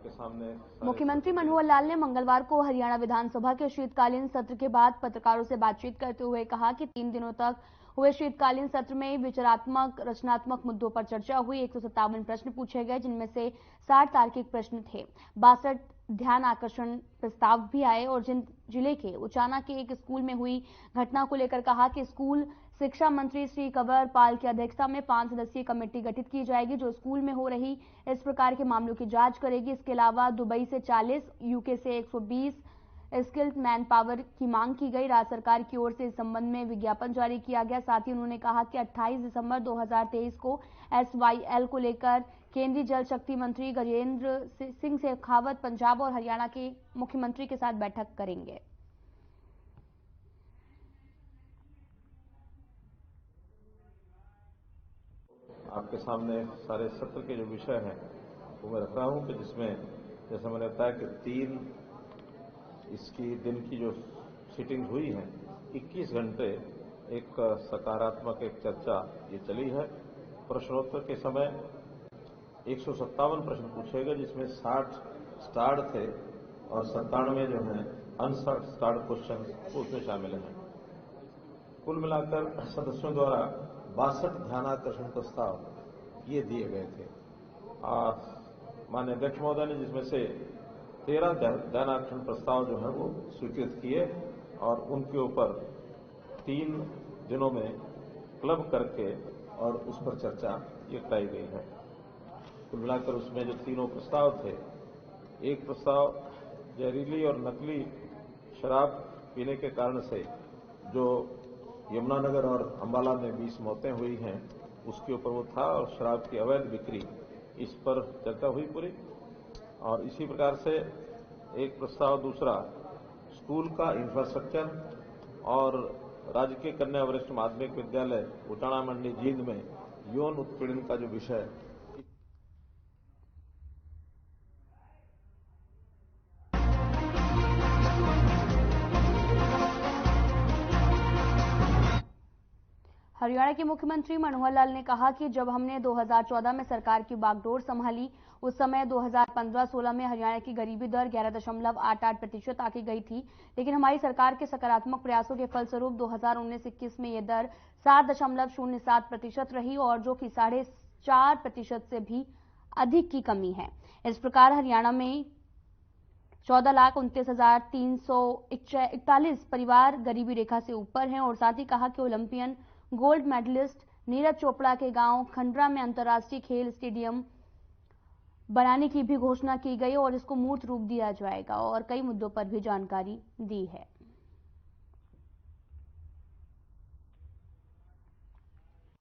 आपके सामने मुख्यमंत्री मनोहर लाल ने मंगलवार को हरियाणा विधानसभा के शीतकालीन सत्र के बाद पत्रकारों से बातचीत करते हुए कहा कि 3 दिनों तक हुए शीतकालीन सत्र में विचारात्मक रचनात्मक मुद्दों पर चर्चा हुई। 157 प्रश्न पूछे गए, जिनमें से 60 तार्किक प्रश्न थे। 62 ध्यान आकर्षण प्रस्ताव भी आए और जिले के उचाना के एक स्कूल में हुई घटना को लेकर कहा कि स्कूल शिक्षा मंत्री श्री कंवर पाल की अध्यक्षता में 5 सदस्यीय कमेटी गठित की जाएगी, जो स्कूल में हो रही इस प्रकार के मामलों की जांच करेगी। इसके अलावा दुबई से 40, यूके से 120 स्किल्ड मैन पावर की मांग की गई। राज्य सरकार की ओर से इस संबंध में विज्ञापन जारी किया गया। साथ ही उन्होंने कहा कि 28 दिसंबर 2023 को SYL को लेकर केंद्रीय जल शक्ति मंत्री गजेंद्र सिंह शेखावत पंजाब और हरियाणा के मुख्यमंत्री के साथ बैठक करेंगे। आपके सामने सारे सत्र के जो विषय हैं वो मैं रख रहा हूं कि जिसमें जैसे मैंने बताया कि 3 इसकी दिन की जो सीटिंग हुई है 21 घंटे एक सकारात्मक एक चर्चा ये चली है। प्रश्नोत्तर के समय 157 प्रश्न पूछे गए, जिसमें 60 स्टार्ड थे और 97 जो हैं अनस्टार्ड क्वेश्चन उसमें शामिल हैं। कुल मिलाकर सदस्यों द्वारा 62 ध्यानाकर्षण प्रस्ताव ये दिए गए थे। माननीय अध्यक्ष महोदय ने जिसमें से 13 ध्यानाकर्षण प्रस्ताव जो है वो स्वीकृत किए और उनके ऊपर 3 दिनों में क्लब करके और उस पर चर्चा ये कराई गई है। कुल मिलाकर उसमें जो तीनों प्रस्ताव थे, एक प्रस्ताव जहरीली और नकली शराब पीने के कारण से जो यमुनानगर और अंबाला में 20 मौतें हुई हैं उसके ऊपर वो था, और शराब की अवैध बिक्री इस पर चर्चा हुई पूरी। और इसी प्रकार से एक प्रस्ताव दूसरा स्कूल का इंफ्रास्ट्रक्चर और राज्य के कन्या वरिष्ठ माध्यमिक विद्यालय उचाना मंडी जींद में यौन उत्पीड़न का जो विषय हरियाणा के मुख्यमंत्री मनोहर लाल ने कहा कि जब हमने 2014 में सरकार की बागडोर संभाली उस समय 2015-16 में हरियाणा की गरीबी दर 11.88% आके गई थी, लेकिन हमारी सरकार के सकारात्मक प्रयासों के फलस्वरूप 2019-21 में यह दर 7.07% रही और जो कि 4.5% से भी अधिक की कमी है। इस प्रकार हरियाणा में 14,29,341 परिवार गरीबी रेखा से ऊपर हैं। और साथ ही कहा कि Olympian gold medallist Neeraj Chopra के गांव खंडरा में अंतर्राष्ट्रीय खेल स्टेडियम बनाने की भी घोषणा की गई और इसको मूर्त रूप दिया जाएगा और कई मुद्दों पर भी जानकारी दी है।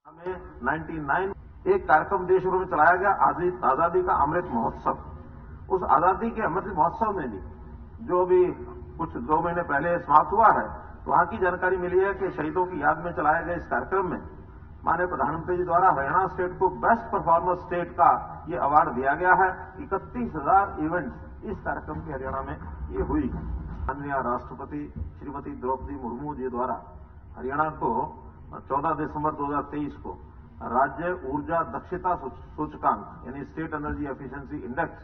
हमें 99 एक कार्यक्रम देश भर में चलाया गया, आजादी का अमृत महोत्सव। उस आजादी के अमृत महोत्सव में भी जो भी कुछ 2 महीने पहले समाप्त हुआ है, तो वहां की जानकारी मिली है कि शहीदों की याद में चलाए गए इस कार्यक्रम में माननीय प्रधानमंत्री जी द्वारा हरियाणा स्टेट को बेस्ट परफॉर्मर स्टेट का ये अवार्ड दिया गया है। 31,000 इवेंट्स इस कार्यक्रम की हरियाणा में ये हुई है। माननीय राष्ट्रपति श्रीमती द्रौपदी मुर्मू जी द्वारा हरियाणा को 14 दिसंबर 2023 को राज्य ऊर्जा दक्षता सूचकांक यानी स्टेट एनर्जी एफिशिएंसी इंडेक्स,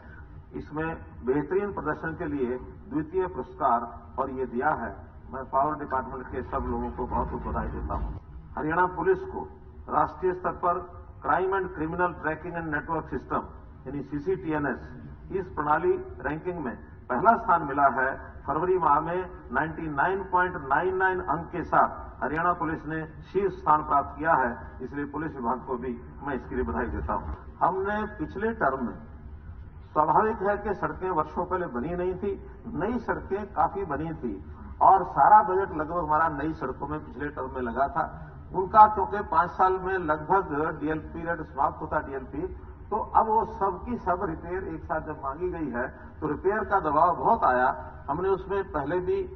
इसमें बेहतरीन प्रदर्शन के लिए द्वितीय पुरस्कार और ये दिया है। मैं पावर डिपार्टमेंट के सब लोगों को बहुत बहुत बधाई देता हूं। हरियाणा पुलिस को राष्ट्रीय स्तर पर crime and criminal tracking and network system यानी CCTNS इस प्रणाली रैंकिंग में पहला स्थान मिला है। फरवरी माह में 99.99 अंक के साथ हरियाणा पुलिस ने शीर्ष स्थान प्राप्त किया है, इसलिए पुलिस विभाग को भी मैं इसके लिए बधाई देता हूं। हमने पिछले टर्म में, स्वाभाविक है कि सड़कें वर्षों पहले बनी नहीं थी, नई सड़कें काफी बनी थी और सारा बजट लगभग हमारा नई सड़कों में पिछले टर्म में लगा था। उनका क्योंकि 5 साल में लगभग डीएल पीरियड समाप्त होता डीएलपी, तो अब वो सब की सब रिपेयर एक साथ जब मांगी गई है तो रिपेयर का दबाव बहुत आया। हमने उसमें पहले भी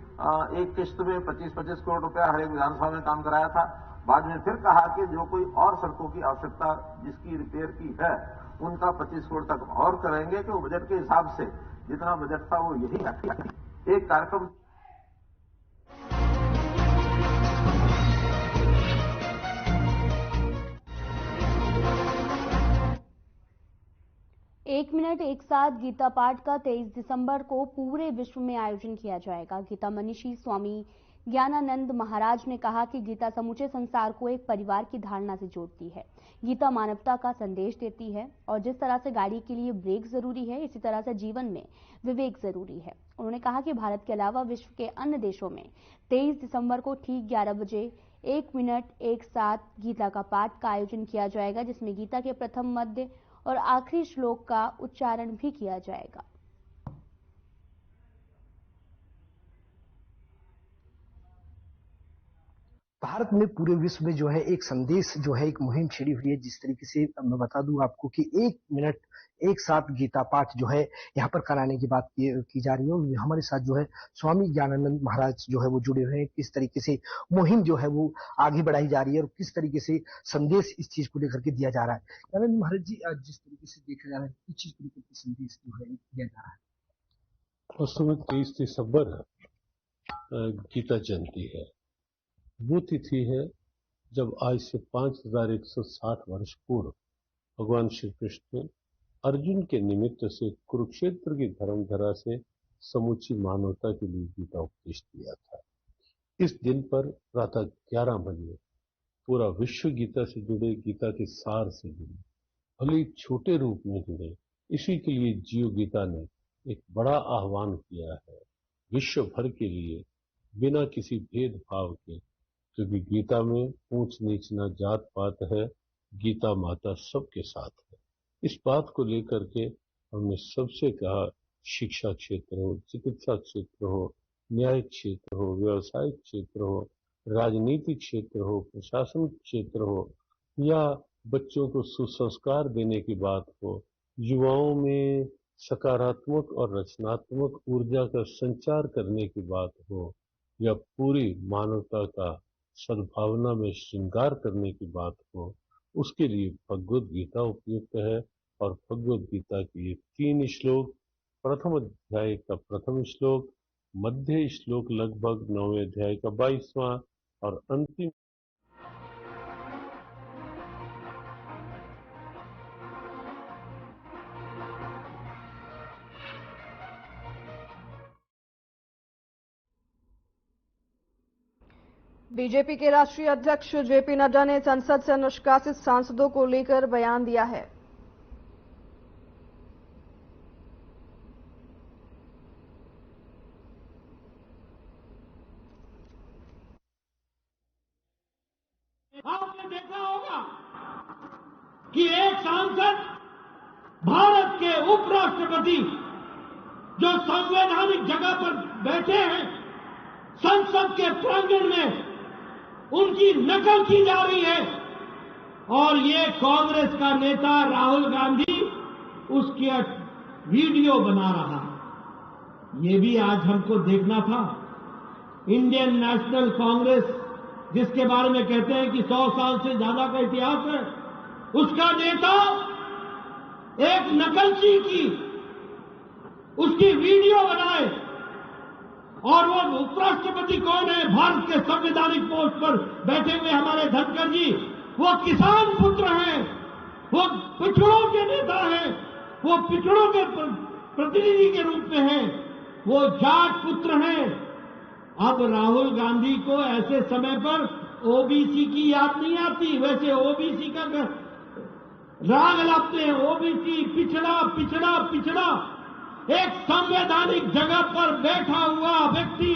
एक किस्त में 25-25 करोड़ रुपया हर एक विधानसभा में काम कराया था। बाद में फिर कहा कि जो कोई और सड़कों की आवश्यकता जिसकी रिपेयर की है उनका 25 करोड़ तक और करेंगे, कि वो बजट के हिसाब से जितना बजट था वो यही एक कार्यक्रम। एक मिनट एक साथ गीता पाठ का 23 दिसंबर को पूरे विश्व में आयोजन किया जाएगा। गीता मनीषी स्वामी ज्ञानानंद महाराज ने कहा कि गीता समूचे संसार को एक परिवार की धारणा से जोड़ती है। गीता मानवता का संदेश देती है और जिस तरह से गाड़ी के लिए ब्रेक जरूरी है, इसी तरह से जीवन में विवेक जरूरी है। उन्होंने कहा कि भारत के अलावा विश्व के अन्य देशों में 23 दिसंबर को ठीक 11 बजे 1 मिनट एक साथ गीता का पाठ का आयोजन किया जाएगा, जिसमें गीता के प्रथम, मध्य और आखिरी श्लोक का उच्चारण भी किया जाएगा। भारत में पूरे विश्व में जो है एक संदेश जो है एक मुहिम छिड़ी हुई है। जिस तरीके से मैं बता दूं आपको कि 1 मिनट एक साथ गीता पाठ जो है यहाँ पर कराने की बात की जा रही है। हमारे साथ जो है स्वामी ज्ञानानंद महाराज जो है वो जुड़े हुए हैं। किस तरीके से मुहिम जो है वो आगे बढ़ाई जा रही है और किस तरीके से संदेश इस चीज को लेकर के दिया जा रहा है। ज्ञानानंद महाराज जी, जिस तरीके से देखा जा रहा है किस चीज को लेकर के संदेश जो है दिया जा रहा है। उस समय 23 दिसंबर गीता जयंती है। वो तिथि है जब आज से 5160 वर्ष पूर्व भगवान श्री कृष्ण ने अर्जुन के निमित्त से कुरुक्षेत्र की धर्मधरा से समूची मानवता के लिए गीता उपदेश दिया था। इस दिन पर प्रातः 11 बजे पूरा विश्व गीता से जुड़े, गीता के सार से जुड़े, भले छोटे रूप में जुड़े। इसी के लिए जियो गीता ने एक बड़ा आह्वान किया है विश्व भर के लिए, बिना किसी भेदभाव के, क्योंकि गीता में ऊंच नीच न जात पात है, गीता माता सबके साथ है। इस बात को लेकर के हमने सबसे कहा, शिक्षा क्षेत्र हो, चिकित्सा क्षेत्र हो, न्याय क्षेत्र हो, व्यवसायिक क्षेत्र हो, राजनीतिक क्षेत्र हो, प्रशासन क्षेत्र हो, या बच्चों को सुसंस्कार देने की बात हो, युवाओं में सकारात्मक और रचनात्मक ऊर्जा का संचार करने की बात हो, या पूरी मानवता का सद्भावना में श्रृंगार करने की बात हो, उसके लिए भगवद गीता उपयुक्त है। और भगवद गीता के 3 श्लोक, प्रथम अध्याय का प्रथम श्लोक, मध्य श्लोक लगभग 9वें अध्याय का 22वां और अंतिम बीजेपी के राष्ट्रीय अध्यक्ष जेपी नड्डा ने संसद से निष्कासित सांसदों को लेकर बयान दिया है। आपने देखा होगा कि एक सांसद भारत के उपराष्ट्रपति जो संवैधानिक जगह पर बैठे हैं, संसद के प्रांगण में उनकी नकल की जा रही है और ये कांग्रेस का नेता राहुल गांधी उसकी वीडियो बना रहा है। ये भी आज हमको देखना था। इंडियन नेशनल कांग्रेस, जिसके बारे में कहते हैं कि 100 साल से ज्यादा का इतिहास है, उसका नेता एक नकलची की उसकी वीडियो बनाए। और वो उपराष्ट्रपति कौन है? भारत के संवैधानिक पोस्ट पर बैठे हुए हमारे धनखड़ जी, वो किसान पुत्र हैं, वो पिछड़ों के नेता हैं, वो पिछड़ों के प्रतिनिधि के रूप में हैं, वो जाट पुत्र हैं। अब राहुल गांधी को ऐसे समय पर ओबीसी की याद नहीं आती। वैसे ओबीसी का राग लाते हैं, ओबीसी, पिछड़ा पिछड़ा पिछड़ा। एक संवैधानिक जगह पर बैठा हुआ व्यक्ति,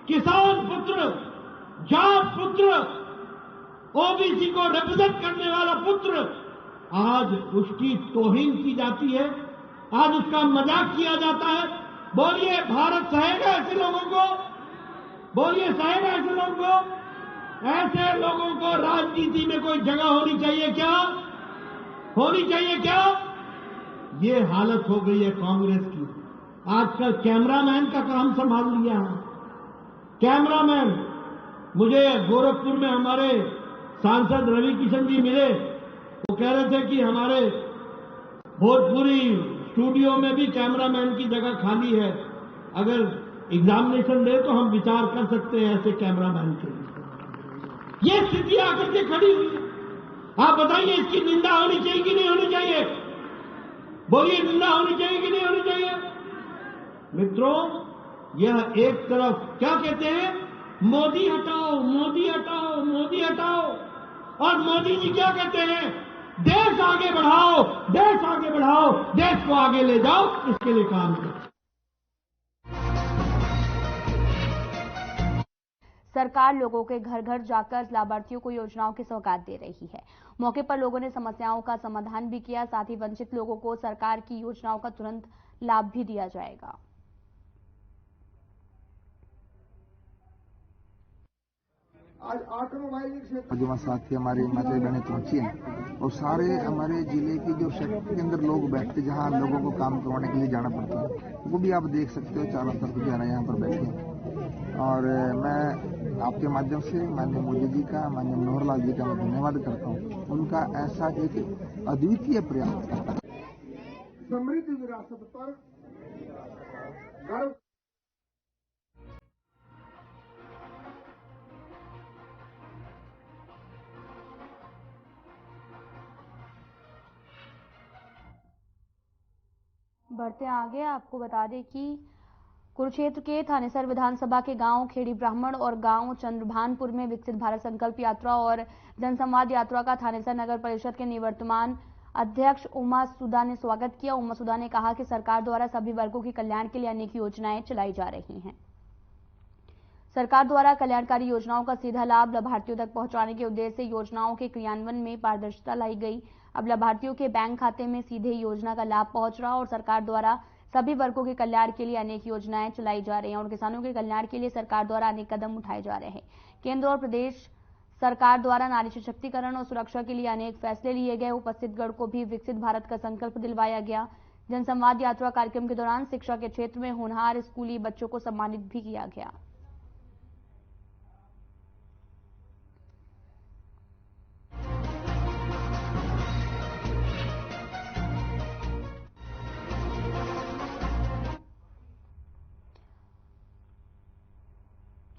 किसान पुत्र, जाट पुत्र, ओबीसी को रिप्रेजेंट करने वाला पुत्र, आज उसकी तौहीन की जाती है, आज उसका मजाक किया जाता है। बोलिए, भारत सहेगा ऐसे लोगों को? बोलिए, सहेगा ऐसे लोगों को? ऐसे लोगों को राजनीति में कोई जगह होनी चाहिए क्या? होनी चाहिए क्या? ये हालत हो गई है कांग्रेस की। आजकल कैमरामैन का काम संभाल लिया है। कैमरामैन, मुझे गोरखपुर में हमारे सांसद रवि किशन जी मिले, वो कह रहे थे कि हमारे भोजपुरी स्टूडियो में भी कैमरामैन की जगह खाली है, अगर एग्जामिनेशन दे तो हम विचार कर सकते हैं ऐसे कैमरामैन के लिए। ये स्थिति आकर के खड़ी हुई है। आप बताइए, इसकी निंदा होनी चाहिए कि नहीं होनी चाहिए? बोलिए निंदा होनी चाहिए कि नहीं होनी चाहिए? मित्रों, यह एक तरफ क्या कहते हैं, मोदी हटाओ, मोदी हटाओ, मोदी हटाओ, और मोदी जी क्या कहते हैं, देश आगे बढ़ाओ, देश आगे बढ़ाओ, देश को आगे ले जाओ, इसके लिए काम करो। सरकार लोगों के घर घर जाकर लाभार्थियों को योजनाओं की सौगात दे रही है। मौके पर लोगों ने समस्याओं का समाधान भी किया, साथ ही वंचित लोगों को सरकार की योजनाओं का तुरंत लाभ भी दिया जाएगा। आज 8 मोबाइल जो साथी हमारे हिमाचल बहने पहुंची हैं और सारे हमारे जिले की जो शक्ति के अंदर लोग बैठते, जहां लोगों को काम करवाने के लिए जाना पड़ता है, वो भी आप देख सकते हो चारों तरफ जो है ना यहाँ पर बैठे हैं। और मैं आपके माध्यम से माननीय मोदी जी का, माननीय मनोहर लाल जी का मैं धन्यवाद करता हूँ। उनका ऐसा एक अद्वितीय प्रयास, समृद्ध विरासत पर गर्व। बढ़ते आगे, आपको बता दें कि कुरुक्षेत्र के थानेसर विधानसभा के गांव खेड़ी ब्राह्मण और गांव चंद्रभानपुर में विकसित भारत संकल्प यात्रा और जनसंवाद यात्रा का थानेसर नगर परिषद के निवर्तमान अध्यक्ष उमा सुधा ने स्वागत किया। उमा सुधा ने कहा कि सरकार द्वारा सभी वर्गों के कल्याण के लिए अनेक योजनाएं चलाई जा रही हैं। सरकार द्वारा कल्याणकारी योजनाओं का सीधा लाभ लाभार्थियों तक पहुंचाने के उद्देश्य से योजनाओं के क्रियान्वयन में पारदर्शिता लाई गई। अब लाभार्थियों के बैंक खाते में सीधे योजना का लाभ पहुंच रहा और सरकार द्वारा सभी वर्गों के कल्याण के लिए अनेक योजनाएं चलाई जा रही हैं और किसानों के कल्याण के लिए सरकार द्वारा अनेक कदम उठाए जा रहे हैं। केंद्र और प्रदेश सरकार द्वारा नारी सशक्तिकरण और सुरक्षा के लिए अनेक फैसले लिए गए। उपस्थित गण को भी विकसित भारत का संकल्प दिलवाया गया। जनसंवाद यात्रा कार्यक्रम के दौरान शिक्षा के क्षेत्र में होनहार स्कूली बच्चों को सम्मानित भी किया गया।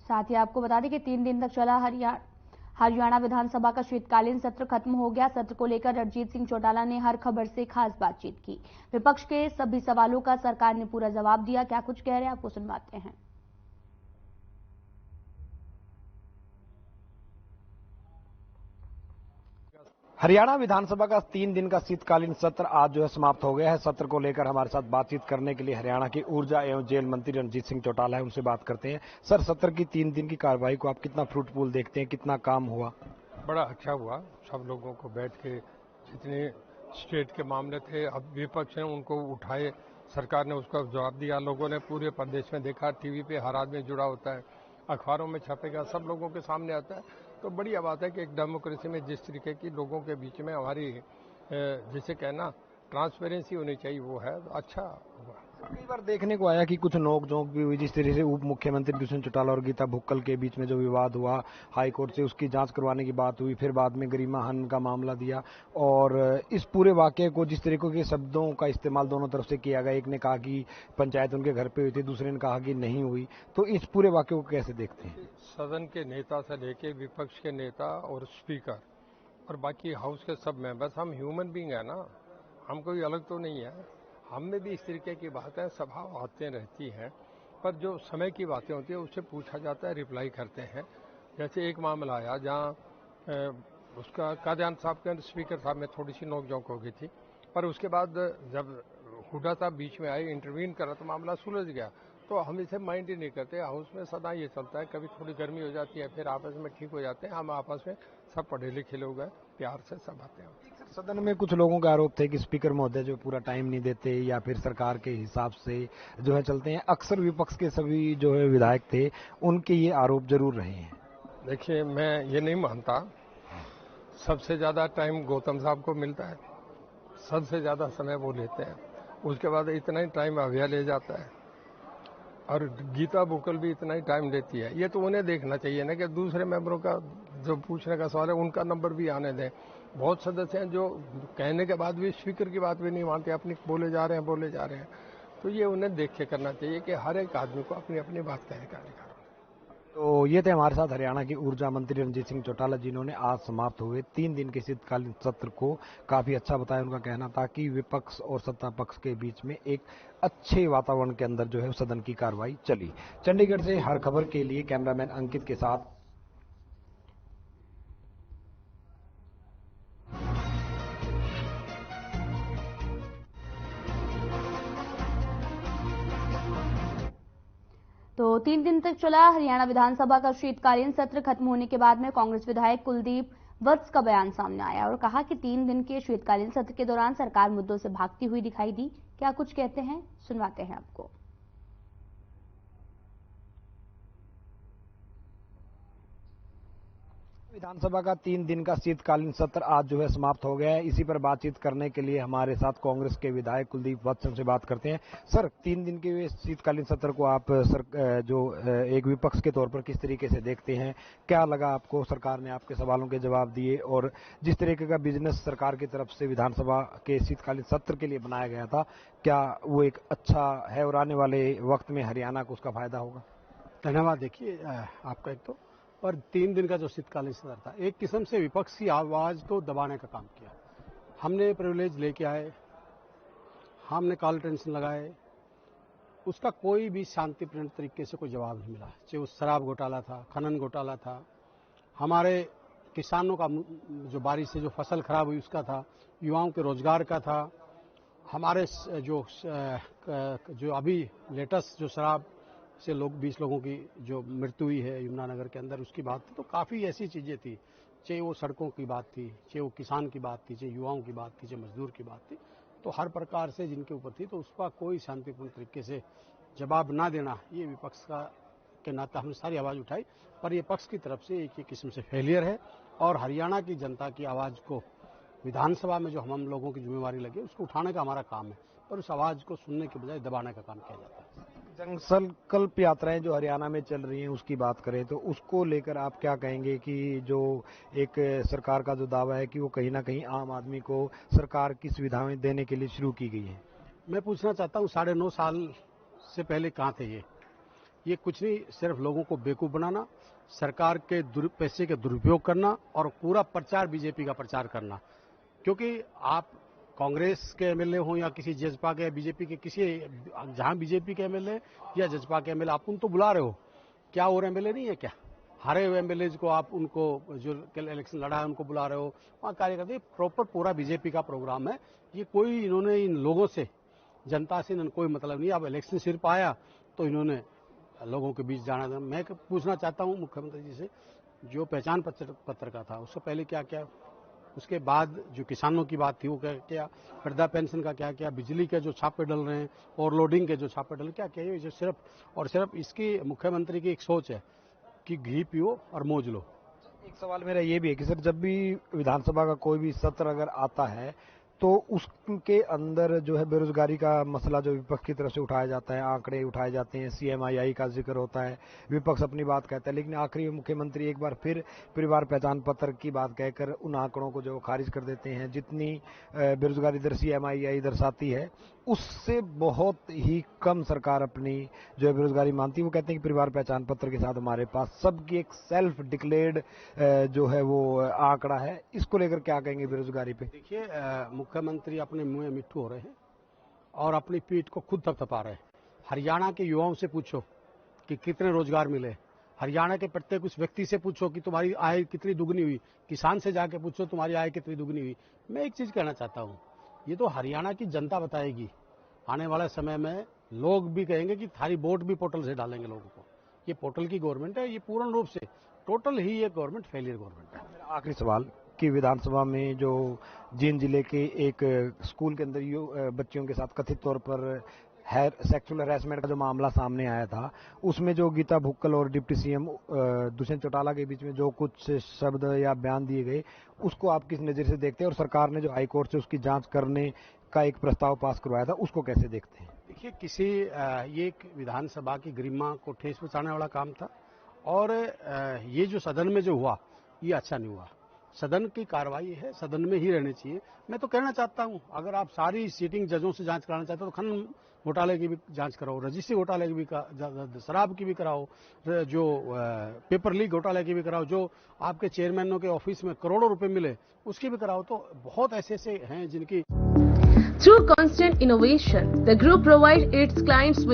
साथ ही आपको बता दें कि 3 दिन तक चला हरियाणा विधानसभा का शीतकालीन सत्र खत्म हो गया। सत्र को लेकर रणजीत सिंह चौटाला ने हर खबर से खास बातचीत की। विपक्ष के सभी सवालों का सरकार ने पूरा जवाब दिया। क्या कुछ कह रहे हैं, आपको सुनवाते हैं। हरियाणा विधानसभा का 3 दिन का शीतकालीन सत्र आज जो है समाप्त हो गया है। सत्र को लेकर हमारे साथ बातचीत करने के लिए हरियाणा के ऊर्जा एवं जेल मंत्री रणजीत सिंह चौटाला है, उनसे बात करते हैं। सर, सत्र की 3 दिन की कार्रवाई को आप कितना फ्रूटफुल देखते हैं, कितना काम हुआ? बड़ा अच्छा हुआ। सब लोगों को बैठ के जितने स्टेट के मामले थे, अब विपक्ष ने उनको उठाए, सरकार ने उसका जवाब दिया। लोगों ने पूरे प्रदेश में देखा, टीवी पे हर आदमी जुड़ा होता है, अखबारों में छपेगा, सब लोगों के सामने आता है। तो बढ़िया बात है कि एक डेमोक्रेसी में जिस तरीके की लोगों के बीच में हमारी जिसे कहना ट्रांसपेरेंसी होनी चाहिए, वो है, अच्छा हुआ। कई बार देखने को आया कि कुछ नोक-झोंक भी हुई, जिस तरह से उप मुख्यमंत्री दुष्यंत चौटाला और गीता भुक्कल के बीच में जो विवाद हुआ, हाई कोर्ट से उसकी जांच करवाने की बात हुई, फिर बाद में गरिमा हनन का मामला दिया और इस पूरे वाकये को जिस तरीके के शब्दों का इस्तेमाल दोनों तरफ से किया गया, एक ने कहा कि पंचायत उनके घर पे हुई थी, दूसरे ने कहा कि नहीं हुई, तो इस पूरे वाकये को कैसे देखते हैं? सदन के नेता से लेके विपक्ष के नेता और स्पीकर और बाकी हाउस के सब मेंबर्स, हम ह्यूमन बींग है ना, हम कोई अलग तो नहीं है। हम में भी इस तरीके की बातें स्वभाव आते रहती हैं, पर जो समय की बातें होती है उससे पूछा जाता है, रिप्लाई करते हैं। जैसे एक मामला आया जहां उसका कादियान साहब के स्पीकर साहब में थोड़ी सी नोकझोंक हो गई थी, पर उसके बाद जब हुड्डा साहब बीच में आए, इंटरवीन करा, तो मामला सुलझ गया। तो हम इसे माइंड ही नहीं करते। हाउस में सदा ये चलता है, कभी थोड़ी गर्मी हो जाती है, फिर आपस में ठीक हो जाते हैं। हम आपस में सब पढ़े लिखे लोग हैं, प्यार से सब आते हैं। सदन में कुछ लोगों का आरोप थे कि स्पीकर महोदय जो पूरा टाइम नहीं देते या फिर सरकार के हिसाब से जो है चलते हैं। अक्सर विपक्ष के सभी जो है विधायक थे, उनके ये आरोप जरूर रहे हैं। देखिए, मैं ये नहीं मानता। सबसे ज्यादा टाइम गौतम साहब को मिलता है, सबसे ज्यादा समय वो लेते हैं, उसके बाद इतना ही टाइम अभिया ले जाता है और गीता भुक्कल भी इतना ही टाइम लेती है। ये तो उन्हें देखना चाहिए ना कि दूसरे मेंबरों का जो पूछने का सवाल है उनका नंबर भी आने दें। बहुत सदस्य हैं जो कहने के बाद भी स्पीकर की बात भी नहीं मानते, अपनी बोले जा रहे हैं। तो ये उन्हें देख के करना चाहिए कि हर एक आदमी को अपनी अपनी बात कहने का अधिकार है। तो ये थे हमारे साथ हरियाणा के ऊर्जा मंत्री रणजीत सिंह चौटाला, जिन्होंने आज समाप्त हुए 3 दिन के शीतकालीन सत्र को काफी अच्छा बताया। उनका कहना था कि विपक्ष और सत्ता पक्ष के बीच में एक अच्छे वातावरण के अंदर जो है सदन की कार्रवाई चली। चंडीगढ़ से हर खबर के लिए कैमरामैन अंकित के साथ तो 3 दिन तक चला हरियाणा विधानसभा का शीतकालीन सत्र खत्म होने के बाद में कांग्रेस विधायक कुलदीप वत्स का बयान सामने आया और कहा कि 3 दिन के शीतकालीन सत्र के दौरान सरकार मुद्दों से भागती हुई दिखाई दी। क्या कुछ कहते हैं, सुनवाते हैं आपको। विधानसभा का 3 दिन का शीतकालीन सत्र आज जो है समाप्त हो गया है। इसी पर बातचीत करने के लिए हमारे साथ कांग्रेस के विधायक कुलदीप वत्स से बात करते हैं। सर, 3 दिन के शीतकालीन सत्र को आप एक विपक्ष के तौर पर किस तरीके से देखते हैं? क्या लगा आपको? सरकार ने आपके सवालों के जवाब दिए और जिस तरीके का बिजनेस सरकार की तरफ से विधानसभा के शीतकालीन सत्र के लिए बनाया गया था, क्या वो एक अच्छा है और आने वाले वक्त में हरियाणा को उसका फायदा होगा? धन्यवाद। देखिए, आपका एक तो और 3 दिन का जो शीतकालीन सत्र था, एक किस्म से विपक्ष की आवाज को दबाने का काम किया। हमने प्रिविलेज लेके आए, हमने कॉल टेंशन लगाए, उसका कोई भी शांतिपूर्ण तरीके से कोई जवाब नहीं मिला। चाहे वो शराब घोटाला था, खनन घोटाला था, हमारे किसानों का जो बारिश से जो फसल खराब हुई उसका था, युवाओं के रोजगार का था, हमारे जो अभी लेटेस्ट जो शराब से 20 लोगों की जो मृत्यु हुई है यमुनानगर के अंदर, उसकी बात थी। तो काफ़ी ऐसी चीज़ें थी, चाहे वो सड़कों की बात थी, चाहे वो किसान की बात थी, चाहे युवाओं की बात थी, चाहे मजदूर की बात थी, तो हर प्रकार से जिनके ऊपर थी, तो उसका कोई शांतिपूर्ण तरीके से जवाब ना देना, ये विपक्ष का के नाते हमने सारी आवाज़ उठाई। पर ये पक्ष की तरफ से एक किस्म से फेलियर है और हरियाणा की जनता की आवाज़ को विधानसभा में जो हम लोगों की जिम्मेवारी लगी उसको उठाने का हमारा काम है, पर उस आवाज़ को सुनने के बजाय दबाने का काम किया जाता है। संकल्प यात्राएं जो हरियाणा में चल रही हैं उसकी बात करें तो उसको लेकर आप क्या कहेंगे कि जो एक सरकार का जो दावा है कि वो कहीं ना कहीं आम आदमी को सरकार की सुविधाएं देने के लिए शुरू की गई है? मैं पूछना चाहता हूँ, 9.5 साल से पहले कहाँ थे ये कुछ नहीं, सिर्फ लोगों को बेवकूफ बनाना, सरकार के पैसे के दुरुपयोग करना और पूरा प्रचार बीजेपी का प्रचार करना। क्योंकि आप कांग्रेस के एमएलए हो या किसी जजपा के, बीजेपी के किसी, जहां बीजेपी के एमएलए या जजपा के एमएलए, आप उनको बुला रहे हो, क्या और एमएलए नहीं है क्या? हारे हुए एमएलए को आप उनको जो कल इलेक्शन लड़ा है उनको बुला रहे हो, वहां कार्यकर्ता, प्रॉपर पूरा बीजेपी का प्रोग्राम है। ये कोई इन्होंने इन लोगों से, जनता से इन्होंने कोई मतलब नहीं। अब इलेक्शन सिर्फ आया तो इन्होंने लोगों के बीच जाना था। मैं पूछना चाहता हूँ मुख्यमंत्री जी से, जो पहचान पत्र का था उससे पहले क्या क्या, उसके बाद जो किसानों की बात थी वो क्या क्या, वृद्धा पेंशन का क्या क्या, बिजली के जो छापे डल रहे हैं, ओवरलोडिंग के जो छापे डल, क्या क्या, ये सिर्फ और सिर्फ इसकी मुख्यमंत्री की एक सोच है कि घी पियो और मौज लो। एक सवाल मेरा ये भी है कि सर, जब भी विधानसभा का कोई भी सत्र अगर आता है तो उसके अंदर जो है बेरोजगारी का मसला जो विपक्ष की तरफ से उठाया जाता है, आंकड़े उठाए जाते हैं, सीएमआईआई का जिक्र होता है, विपक्ष अपनी बात कहता है, लेकिन आखिरी मुख्यमंत्री एक बार फिर परिवार पहचान पत्र की बात कहकर उन आंकड़ों को जो खारिज कर देते हैं। जितनी बेरोजगारी दर सीएमआईआई दर्शाती है उससे बहुत ही कम सरकार अपनी जो है बेरोजगारी मानती है। वो कहते हैं कि परिवार पहचान पत्र के साथ हमारे पास सबकी एक सेल्फ डिक्लेयर्ड जो है वो आंकड़ा है। इसको लेकर क्या कहेंगे बेरोजगारी पे? देखिए, मुख्यमंत्री अपने मुंह में मिट्टू हो रहे हैं और अपनी पीठ को खुद थपथपा रहे हैं। हरियाणा के युवाओं से पूछो कि कितने रोजगार मिले, हरियाणा के प्रत्येक उस व्यक्ति से पूछो कि तुम्हारी आय कितनी दुगनी हुई, किसान से जाके पूछो तुम्हारी आय कितनी दुगनी हुई। मैं एक चीज कहना चाहता हूँ, ये तो हरियाणा की जनता बताएगी। आने वाले समय में लोग भी कहेंगे कि थारी वोट भी पोर्टल से डालेंगे लोगों को। ये पोर्टल की गवर्नमेंट है, ये पूर्ण रूप से टोटल ही ये गवर्नमेंट फेलियर गवर्नमेंट है। मेरा आखिरी सवाल कि विधानसभा में जो जींद जिले के एक स्कूल के अंदर बच्चियों के साथ कथित तौर पर सेक्सुअल हैरेसमेंट का जो मामला सामने आया था, उसमें जो गीता भुक्कल और डिप्टी सीएम दुष्यंत चौटाला के बीच में जो कुछ शब्द या बयान दिए गए, उसको आप किस नजर से देखते हैं? और सरकार ने जो हाईकोर्ट से उसकी जांच करने का एक प्रस्ताव पास करवाया था, उसको कैसे देखते हैं? देखिए, ये एक विधानसभा की गरिमा को ठेस पहुंचाने वाला काम था और ये जो सदन में जो हुआ ये अच्छा नहीं हुआ। सदन की कार्रवाई है, सदन में ही रहनी चाहिए। मैं तो कहना चाहता हूं, अगर आप सारी सीटिंग जजों से जांच कराना चाहते हो तो खनन घोटाले की भी जांच कराओ, रजिस्ट्री घोटाले की भी, शराब की भी कराओ, जो पेपर लीक घोटाले की भी कराओ, जो आपके चेयरमैनों के ऑफिस में करोड़ों रुपए मिले उसकी भी कराओ। तो बहुत ऐसे हैं जिनकी Through constant innovation, the group provides its clients with